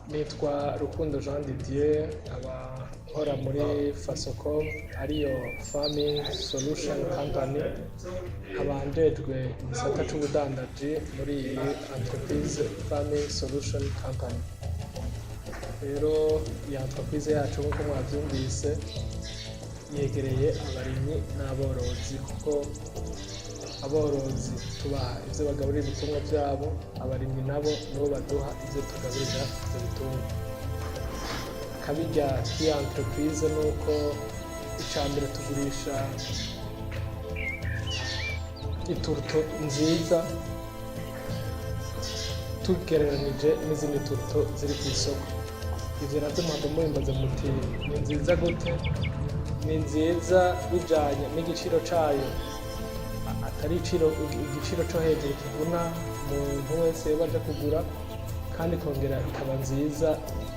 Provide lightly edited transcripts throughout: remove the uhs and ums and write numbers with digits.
Nitwa Rukundo Jean Didier, nkora muri Fasocom ariyo Farming Solution Company, njejwe igisata c'ubudandaji muri iyi entreprise Farming Solution Company. Rero iyi entreprise yacu nk'uko mwavyumvise yegereye abarimyi n'aborozi, kuko aborozi tubaha ivyo bagaburira ibitungwa vyabo, abarimyi nabo nibo baduha ivyo tugaburira ivyo bitungwa. Akabirya k'iyi entreprise nuko icambere tugurisha ituruto nziza tugereranije n'izindi turuto ziri kw'isoko. Ivyo navyo mwaba mubimbaza muti ni nziza gute? Ni nziza bijanye n'igiciro cayo, atari igiciro co hejuru kivuna umuntu wese yoba aje kugura, kandi kongera ikaba nziza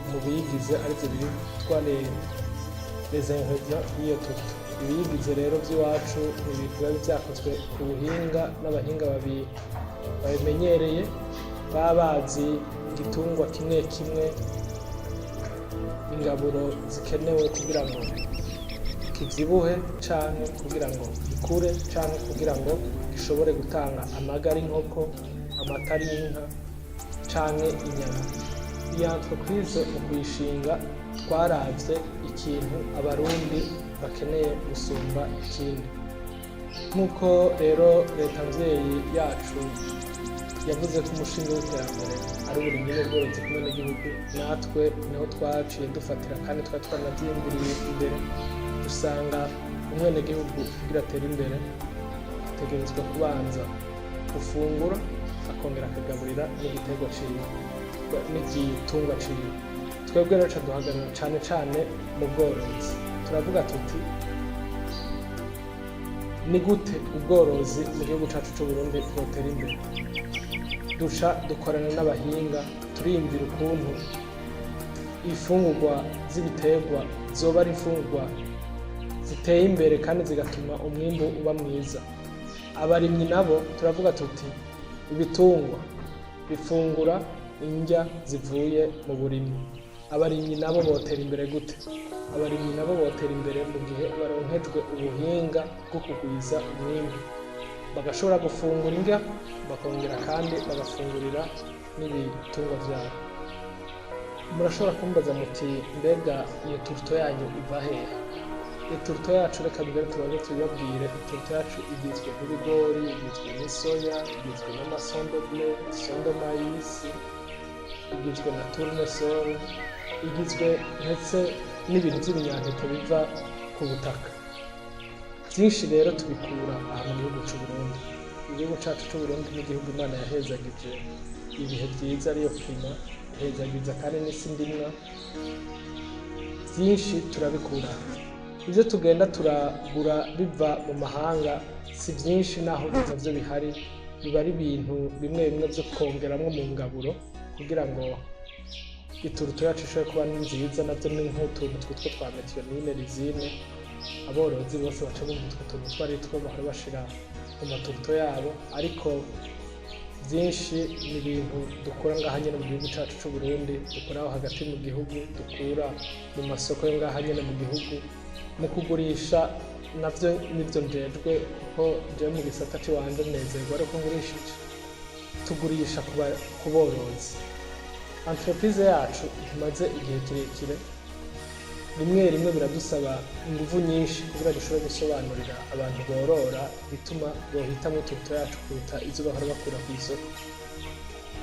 mu biyigize arivyo bitwa les ingrédients y'iyo turuto. Ibiyigize rero vy'iwacu biba vyakozwe ku buhinga n'abahinga babimenyereye, baba bazi igitungwa kimwe kimwe, ingaburo zikenewe kugira ngo kivyibuhe canke kugira ngo gikure canke kugira ngo gishobore gutanga amagara y'inkoko, amata y'inka canke inyama. Iyi entreprise mu kuyishinga twaravye ikintu abarundi bakeneye gusumba ikindi. Nk'uko rero leta mvyeyi yacu yavuze ko umushinga w'iterambere ari uburimyi n'ubworozi kumwe n'igihugu, natwe niho twaciye dufatira kandi twari twanavyiyumviriye imbere. Usanga umwenegihugu kugira atere imbere ategerezwa kubanza gufungura, akongera akagaburira n'igiterwa ciwe n'igitungwa ciwe. Twebwe rero ca duhagarara cane cane mu bworozi. Turavuga tuti ni gute ubworozi mu gihugu cacu c'Uburundi bwotera imbere? Duca dukorana n'abahinga, turiyumvira ukuntu ifungurwa z'ibiterwa zoba ari ifungurwa ziteye imbere kandi zigatuma umwimbu uba mwiza. Abarimyi nabo turavuga tuti ibitungwa bifungura indya zivuye mu burimyi. Abarimyi nabo botera imbere gute? Abarimyi nabo botera imbere mu gihe baronkejwe ubuhinga bwo kugwiza umwimbu, bagashobora gufungura indya, bakongera kandi bagafungurira n'ibitungwa vyabo. Murashobora kumbaza muti mbega iyo turuto yanyu iva hehe? Ituruto yacu reka mbere tubanze tubibabwire. Ituruto yacu igizwe n'ibigori, igizwe n'isoya, igizwe n'amasondo blé, sondo maïs, igizwe na tournesol, igizwe ndetse n'ibintu vy'ibinyampeke biva ku butaka. Vyinshi rero tubikura aha mu gihugu c'Uburundi. Igihugu cacu c'Uburundi n'igihugu Imana yahezagije ibihe vyiza ariyo klima, ihezagiza kandi n'isi ndimwa. Vyinshi turabikura. Ivyo tugenda turagura biva mu mahanga si vyinshi, naho navyo bihari biba ari ibintu bimwe bimwe vyo kongeramwo mu ngaburo kugira ngo ituruto yacu ishobore kuba nziza. Navyo ni nk'utuntu twitwa twa methionine, lysine. Aborozi bose baca bumva utwo tuntu twari two bahora bashira mu maturuto yabo, ariko vyinshi ni ibintu dukura ngaha nyene mu gihugu cacu c'Uburundi, dukura aho hagati mu gihugu, dukura mu masoko yo ngaha nyene mu gihugu. Mu kugurisha navyo nivyo njejwe, kuko jewe mu gisata ciwanje nezerwa ariko ngurishije. Tugurisha ku borozi. Entreprise yacu imaze igihe kirekire, rimwe rimwe biradusaba inguvu nyinshi kugira dushobore gusobanurira abantu borora bituma bohitamwo ituruto yacu kuruta izo bahora bakura kw'isoko.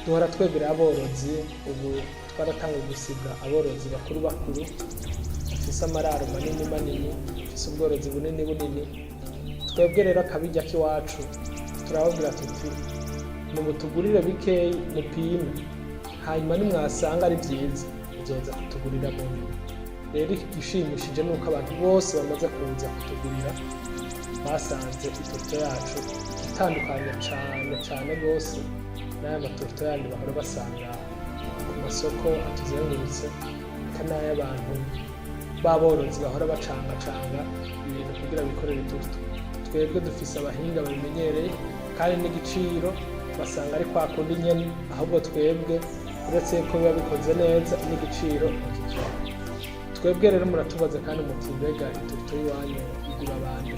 Duhora twegereye aborozi. Ubu twaratanga gusiga aborozi bakuru bafise amararo manini manini, bafise ubworozi bunini bunini. Twebwe rero akabirya k'iwacu turababwira tuti nimutugurire bikeyi mupime, hanyuma nimwasanga ari vyiza muzoza kutugurira mu nyuma. Rero igishimishije nuko abantu bose bamaze kuza kutugurira basanze ituruto yacu itandukanye cane gose n'aya maturuto yandi bahora basanga ku masoko atuzengurutse, eka n'ay'abantu b'aborozi bahora bacangacanga ibintu kugira bikorere ituruto. Twebwe dufise abahinga babimenyereye kandi n'igiciro basanga ari kwa kundi nyene, ahubwo twebwe uretse ko biba bikoze neza n'igiciro ntikigwa. Twebwe rero muratubaza kandi muti mbega ituruto y'iwanyu igura bande?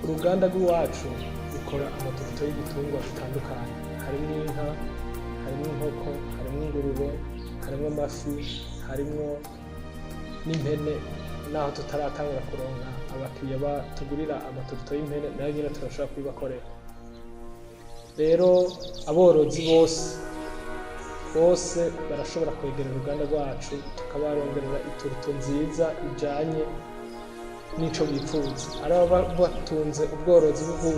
Uruganda rw'iwacu rukora amaturuto y'ibitungwa bitandukanye, harimo inka, harimo inkoko, harimo ingurube, harimo amafi, harimo n'impene, naho tutaratangura kuronka abakiriya batugurira amaturuto y'impene, nayo nyine turashobora kubibakorera. Rero aborozi bose barashobora kwegera uruganda rwacu tukabarongerera ituruto nziza ijanye n'ico bifuza. Ari ababa batunze ubworozi bwo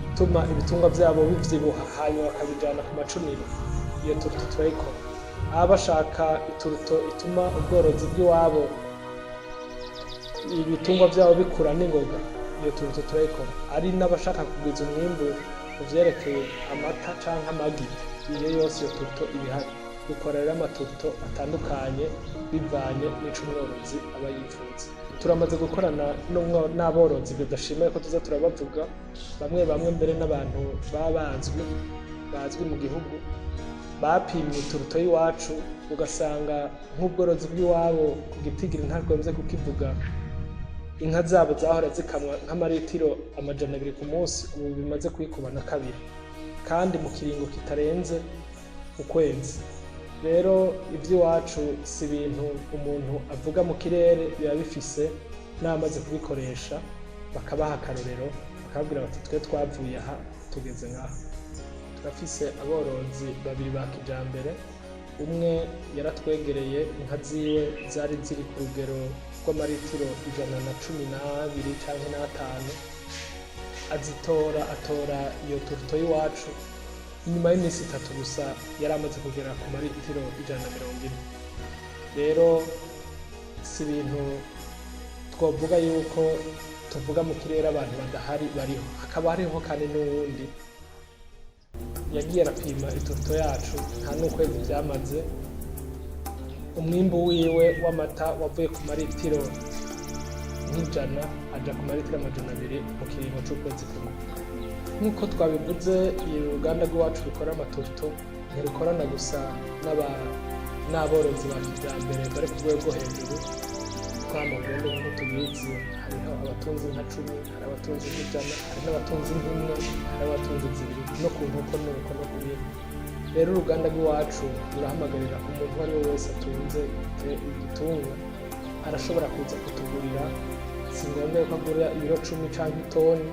gutuma ibitungwa vyabo bivyibuha hanyuma bakabijana ku macuniro, iyo turuto turayikora. Aba bashaka ituruto ituma ubworozi bw'iwabo ibitungwa vyabo bikura n'ingoga, iyo turuto turayikora. Ari n'abashaka kugwiza umwimbu uvyerekeye amata canke amagi, iyo yose iyo turuto ibihari. Dukora rero amaturuto atandukanye bivanye n'ico umworozi aba yifuza. Turamaze gukorana n'aborozi badashima ko tuza turabavuga, bamwe mbere n'abantu bazwi mu gihugu, bapimye ituruto y'iwacu ugasanga nk'ubworozi bw'iwabo ku gitigiri ntagombye kukivuga, inka zabo zahora zikamwa nk'amaritiro 200 ku munsi, ubu bimaze kwikuba na kabiri, kandi mu kiringo kitarenze ukwezi. Rero iby'iwacu si ibintu umuntu avuga mu kirere, biba bifise n'amaze kubikoresha, bakabaha akarorero, bakabwira bati twe twavuye aha tugeze ngaha. Turafise aborozi babiri ba kijambere, umwe yaratwegereye inka ziwe zari ziri ku rugero rw'amaritiro 112 canke n'atanu, atora iyo turuto y'iwacu. Inyuma y'iminsi 3 gusa yari amaze kugera ku maritiro 140. Rero si ibintu twovuga yuko tuvuga mu kirere abantu badahari bariho. Hakaba hariho kandi n'uwundi yagiye arapima ituruto yacu, nta n'ukwezi byamaze, umwimbu wiwe w'amata wavuye ku maritiro 100 aja ku maritiro 200 mu kiringo c'ukwezi kumwe. Nk'uko twabivuze, uruganda rw'iwacu rukora amaturuto ntirukorana gusa n'aborozi ba kijambere bari ku rwego hejuru. Twamagundi nk'uko tubizi, hariho abatunzi nka 10, hari abatunzi nk'ijana, hari n'abatunzi nk'imwe, hari abatunzi 2, no ku nkoko nuko no kubindi. Rero uruganda rw'iwacu rurahamagarira umuntu uwo ari we wese atunze igitungwa, arashobora kuza kutugurira. Si ngombwa ko agura ibiro 10 canke itoni,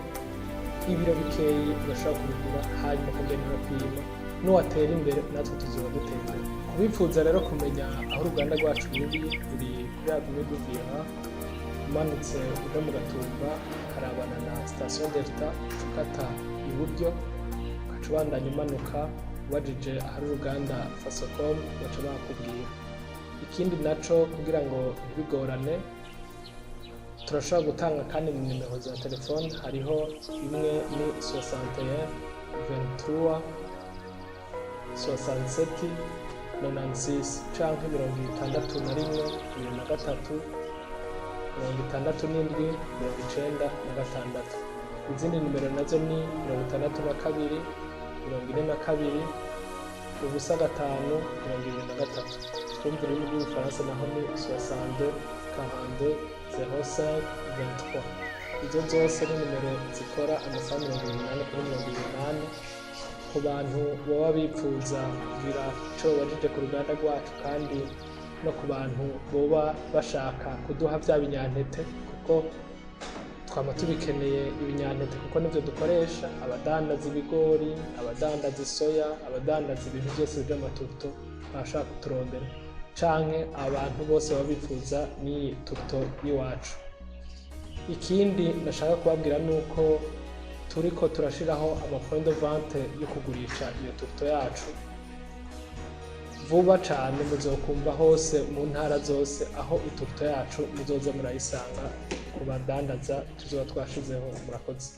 ibiro bikeyi urashobora kubigura hanyuma ukagenda urapima. N'uwatera imbere natwe tuzoba dutera imbere. Kubifuza rero kumenya aho uruganda rwacu ruri kuri Avenue du Vieux, umanutse uja mu Gatumba harabana na Station Delta, ukata iburyo ugaca ubandanya umanuka ubajije ahari uruganda Fasocom baca bakubwira. Ikindi naco kugira ngo ntibigorane, turashobora gutanga kandi mu nimero za telefone. Hariho imwe ni 61 23 67 96 canke 61 23 67 96. Izindi nimero nazo ni 62 42 ubusa 5 23. Twumva ururimi rw'igifaransa naho ni 62 42 05 23. Izo zose ni nimero zikora amasaha 28 kuri 28 ku bantu baba bipfuza kugira ico bajije ku ruganda rwacu, kandi no ku bantu boba bashaka kuduha vya binyantete, kuko twama tubikeneye ibinyantete, kuko nivyo dukoresha. Abadandaza ibigori, abadandaza isoya, abadandaza ibintu byose by'amaturuto bashaka kuturondera, canke abantu bose baba bifuza n'iyi turuto y'iwacu. Ikindi ndashaka kubabwira nuko turiko turashiraho amapoint de vente yo kugurisha iyo turuto yacu. Vuba cane muzokumva hose mu ntara zose aho ituruto yacu muzoza murayisanga ku badandaza tuzoba twashizeho. Murakoze.